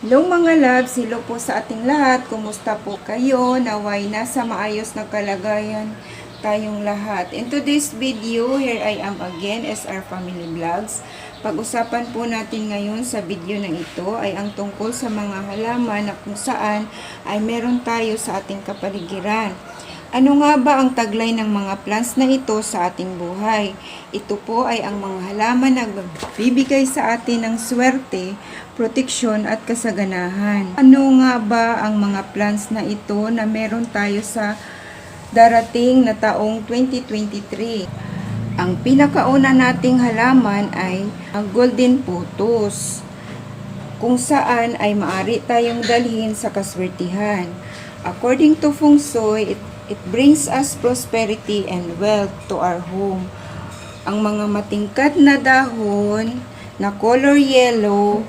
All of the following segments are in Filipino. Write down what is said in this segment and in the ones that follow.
Hello mga loves, hello po sa ating lahat. Kumusta po kayo? Naway nasa maayos na kalagayan tayong lahat. In today's video, here I am again, SR Family Vlogs. Pag-usapan po natin ngayon sa video na ito ay ang tungkol sa mga halaman na kung saan ay meron tayo sa ating kapaligiran. Ano nga ba ang taglay ng mga plants na ito sa ating buhay? Ito po ay ang mga halaman na bibigay sa atin ng swerte, proteksyon at kasaganahan. Ano nga ba ang mga plants na ito na meron tayo sa darating na taong 2023? Ang pinakauna nating halaman ay ang golden pothos, kung saan ay maaari tayong dalhin sa kaswertihan. According to Feng Shui, it brings us prosperity and wealth to our home. Ang mga matingkad na dahon na color yellow,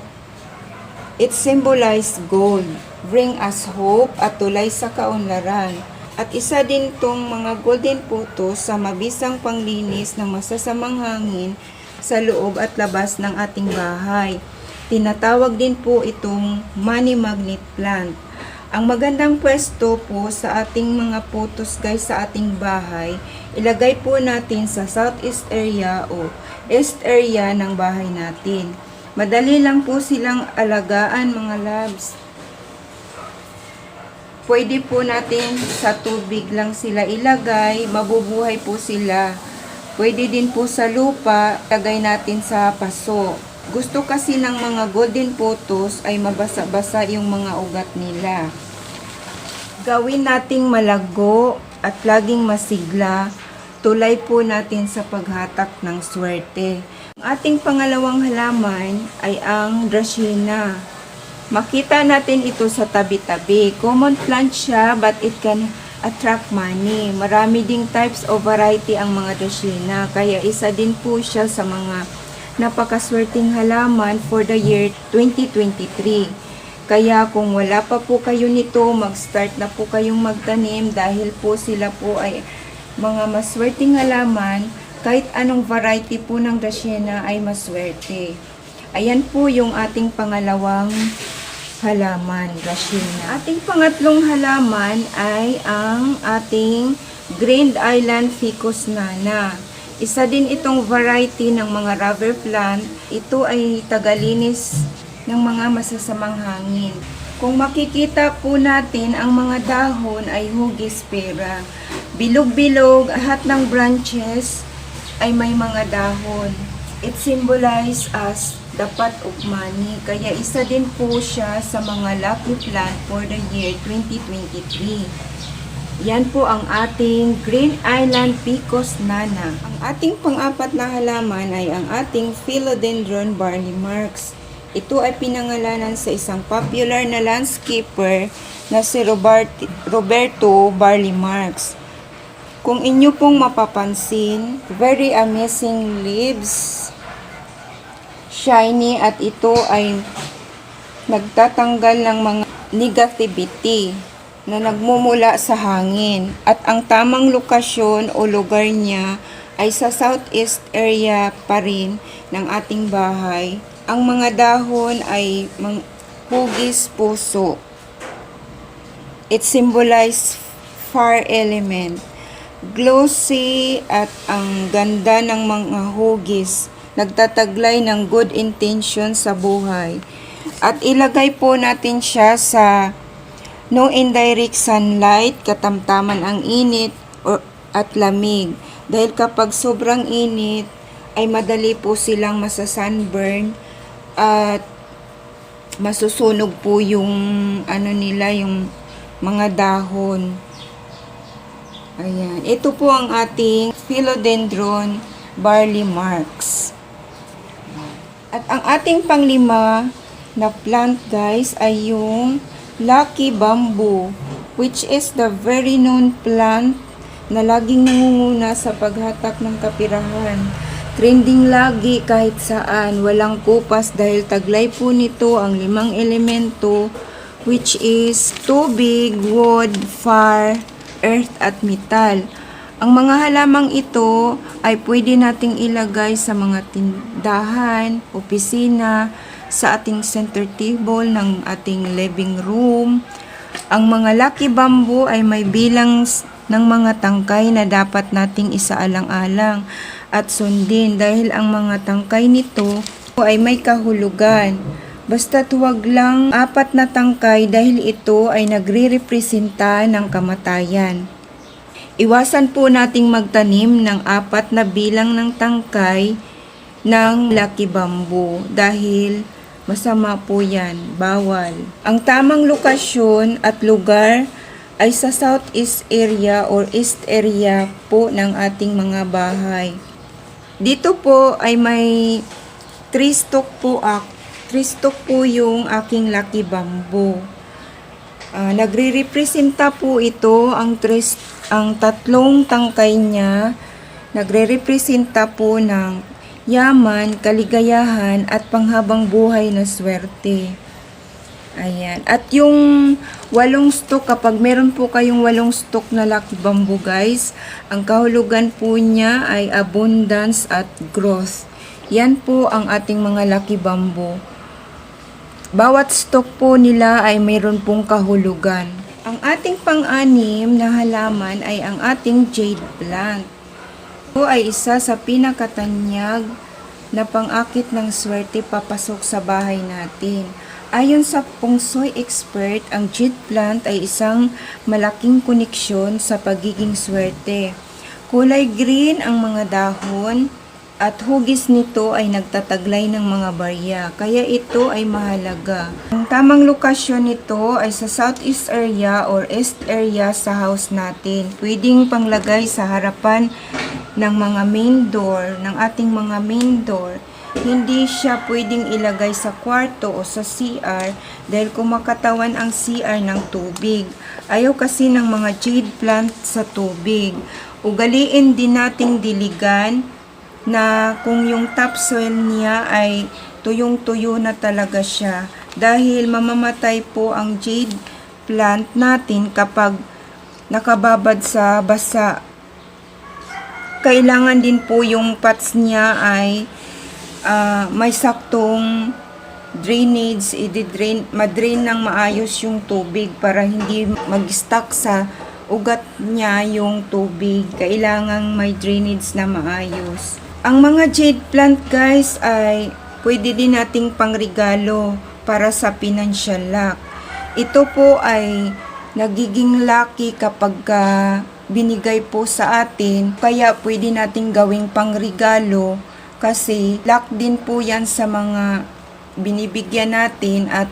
it symbolizes gold, bring us hope at tulay sa kaunlaran. At isa din tong mga golden pothos sa mabisang panglinis ng masasamang hangin sa loob at labas ng ating bahay. Tinatawag din po itong money magnet plant. Ang magandang pwesto po sa ating mga pothos guys sa ating bahay, ilagay po natin sa southeast area o east area ng bahay natin. Madali lang po silang alagaan mga loves. Pwede po natin sa tubig lang sila ilagay, mabubuhay po sila. Pwede din po sa lupa, lagay natin sa paso. Gusto kasi ng mga golden pothos ay mabasa-basa yung mga ugat nila. Gawin nating malago at laging masigla, tulay po natin sa paghatak ng swerte. Ang ating pangalawang halaman ay ang Dracaena. Makita natin ito sa tabi-tabi. Common plant siya but it can attract money. Marami ding types o variety ang mga Dracaena, kaya isa din po siya sa mga napakaswerteng halaman for the year 2023. Kaya kung wala pa po kayo nito, mag-start na po kayong magtanim dahil po sila po ay mga maswerteng halaman. Kahit anong variety po ng Dracaena ay maswerte. Ayan po yung ating pangalawang halaman, Dracaena. Ating pangatlong halaman ay ang ating Grand Island Ficus nana. Isa din itong variety ng mga rubber plant. Ito ay tagalinis ng mga masasamang hangin. Kung makikita po natin, ang mga dahon ay hugis pera. Bilog-bilog, lahat ng branches ay may mga dahon. It symbolizes as the pot of money. Kaya isa din po siya sa mga lucky plant for the year 2023. Yan po ang ating Green Island Ficus nana. Ang ating pang-apat na halaman ay ang ating Philodendron Barley Marks. Ito ay pinangalanan sa isang popular na landscaper na si Roberto Barley Marks. Kung inyo pong mapapansin, very amazing leaves, shiny, at ito ay nagtatanggal ng mga negativity na nagmumula sa hangin. At ang tamang lokasyon o lugar niya ay sa southeast area pa rin ng ating bahay. Ang mga dahon ay hugis puso. It symbolizes fire element. Glossy at ang ganda ng mga hugis, nagtataglay ng good intention sa buhay. At ilagay po natin siya sa no indirect sunlight, katamtaman ang init at lamig. Dahil kapag sobrang init, ay madali po silang masasunburn at masusunog po yung yung mga dahon. Ayan. Ito po ang ating Philodendron Barley Marks. At ang ating panglima na plant guys ay yung Lucky Bamboo, which is the very known plant na laging nangunguna sa paghatak ng kapirahan. Trending lagi kahit saan, walang kupas dahil taglay po nito ang 5 elemento, which is tubig, wood, fire, earth at metal. Ang mga halamang ito ay pwede nating ilagay sa mga tindahan, opisina, sa ating center table ng ating living room. Ang mga lucky bamboo ay may bilang ng mga tangkay na dapat nating isaalang-alang at sundin dahil ang mga tangkay nito ay may kahulugan. Basta't huwag lang 4 na tangkay dahil ito ay nagre-representa ng kamatayan. Iwasan po nating magtanim ng 4 na bilang ng tangkay ng lucky bamboo dahil masama po yan, bawal. Ang tamang lokasyon at lugar ay sa southeast area or east area po ng ating mga bahay. Dito po ay may 3 stalk po yung aking lucky bamboo. Nagre-representa po ito ang 3 tangkay niya. Nagre-representa po ng yaman, kaligayahan at panghabang buhay na swerte. Ayan. At yung 8 stalk, kapag meron po kayong 8 stalk na lucky bamboo guys, ang kahulugan po niya ay abundance at growth. Yan po ang ating mga lucky bamboo. Bawat stalk po nila ay mayroon pong kahulugan. Ang ating pang-anim na halaman ay ang ating jade plant. Ito ay isa sa pinakatanyag na pang-akit ng swerte papasok sa bahay natin. Ayon sa Feng Shui expert, ang jade plant ay isang malaking koneksyon sa pagiging swerte. Kulay green ang mga dahon at hugis nito ay nagtataglay ng mga barya, kaya ito ay mahalaga. Ang tamang lokasyon nito ay sa southeast area or east area sa house natin. Pwedeng panglagay sa harapan ng mga main door, ng ating mga main door. Hindi siya pwedeng ilagay sa kwarto o sa CR dahil kumakatawan ang CR ng tubig. Ayaw kasi ng mga jade plant sa tubig. Ugaliin din nating diligan na kung yung topsoil niya ay tuyong-tuyo na talaga siya dahil mamamatay po ang jade plant natin kapag nakababad sa basa. Kailangan din po yung pots niya ay may saktong drainage, madrain ng maayos yung tubig para hindi mag-stuck sa ugat niya yung tubig. Kailangan may drainage na maayos. Ang mga jade plant guys ay pwede din nating pangregalo para sa financial luck. Ito po ay nagiging lucky kapag binigay po sa atin. Kaya pwede nating gawing pangregalo kasi luck din po yan sa mga binibigyan natin at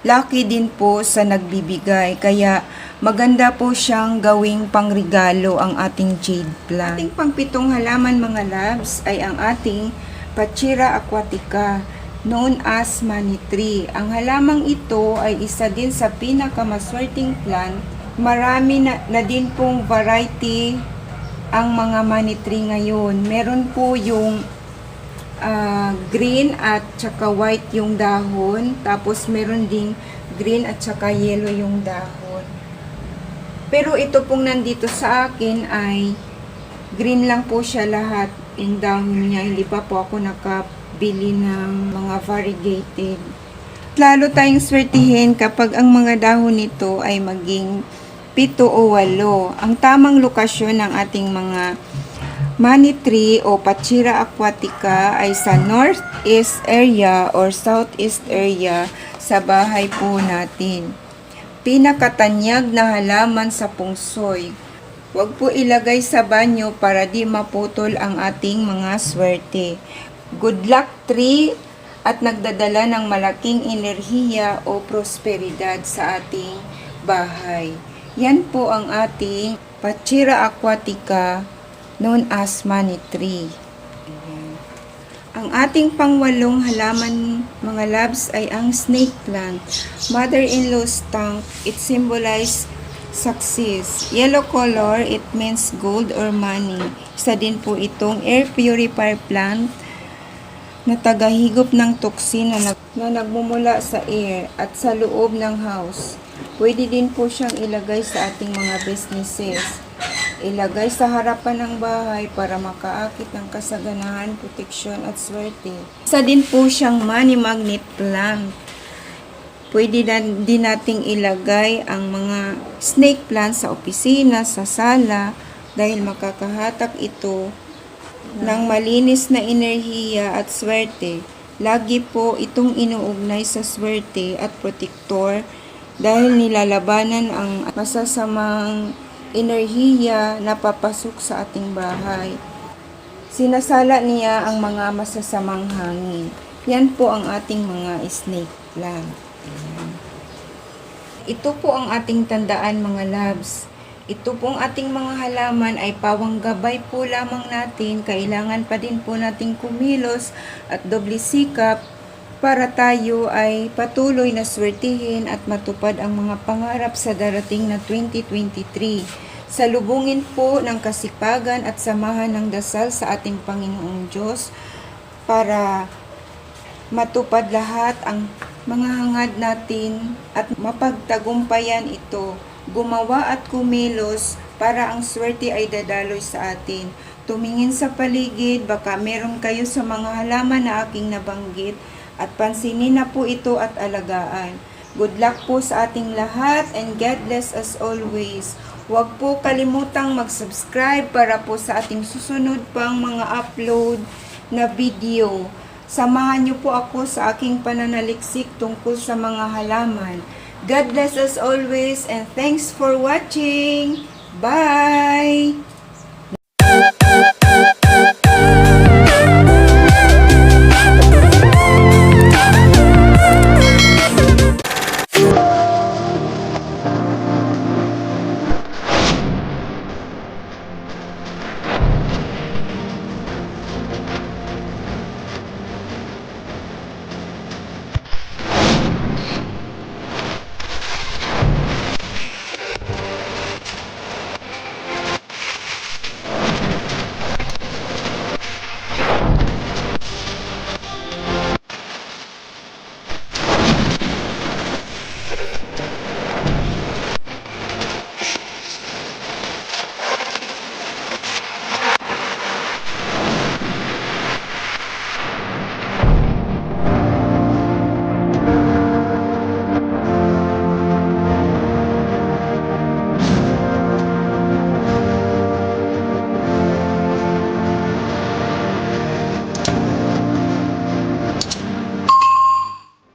lucky din po sa nagbibigay. Kaya maganda po siyang gawing pangregalo ang ating jade plant. Ating pang-7 halaman mga loves ay ang ating Pachira aquatica known as money tree. Ang halamang ito ay isa din sa pinakamaswerteng plant. Marami na din pong variety ang mga money tree ngayon. Meron po yung green at saka white yung dahon. Tapos meron ding green at saka yellow yung dahon. Pero ito pong nandito sa akin ay green lang po siya lahat. Yung dahon niya, hindi pa po ako nakabili ng mga variegated. Lalo tayong swertihin kapag ang mga dahon nito ay maging 7 o 8. Ang tamang lokasyon ng ating mga money tree o Pachira aquatica ay sa northeast area or southeast area sa bahay po natin. Pinakatanyag na halaman sa Feng Shui. Huwag po ilagay sa banyo para di maputol ang ating mga swerte. Good luck tree at nagdadala ng malaking enerhiya o prosperidad sa ating bahay. Yan po ang ating Pachira aquatica known as money tree. Ang ating pang-8 halaman mga loves ay ang snake plant. Mother-in-law's tongue, it symbolizes success. Yellow color, it means gold or money. Isa din po itong air purifier plant na tagahigop ng toxin na nagmumula sa air at sa loob ng house. Pwede din po siyang ilagay sa ating mga businesses. Ilagay sa harapan ng bahay para makaakit ng kasaganahan, proteksyon at swerte. Isa din po siyang money magnet plant. Pwede din nating ilagay ang mga snake plant sa opisina, sa sala, dahil makakahatak ito ng malinis na enerhiya at swerte. Lagi po itong inuugnay sa swerte at protektor dahil nilalabanan ang masasamang enerhiya na papasok sa ating bahay. Sinasala niya ang mga masasamang hangin. Yan po ang ating mga snake plant. Ayan. Ito po ang ating tandaan mga loves. Ito pong ating mga halaman ay pawang gabay po lamang natin. Kailangan pa din po nating kumilos at doble sikap para tayo ay patuloy na swertihin at matupad ang mga pangarap sa darating na 2023. Salubungin po ng kasipagan at samahan ng dasal sa ating Panginoong Diyos para matupad lahat ang mga hangad natin at mapagtagumpayan ito. Gumawa at kumilos para ang swerte ay dadaloy sa atin. Tumingin sa paligid, baka meron kayo sa mga halaman na aking nabanggit at pansinin na po ito at alagaan. Good luck po sa ating lahat and God bless us always. Huwag po kalimutang mag-subscribe para po sa ating susunod pang mga upload na video. Samahan niyo po ako sa aking pananaliksik tungkol sa mga halaman. God bless us always and thanks for watching. Bye!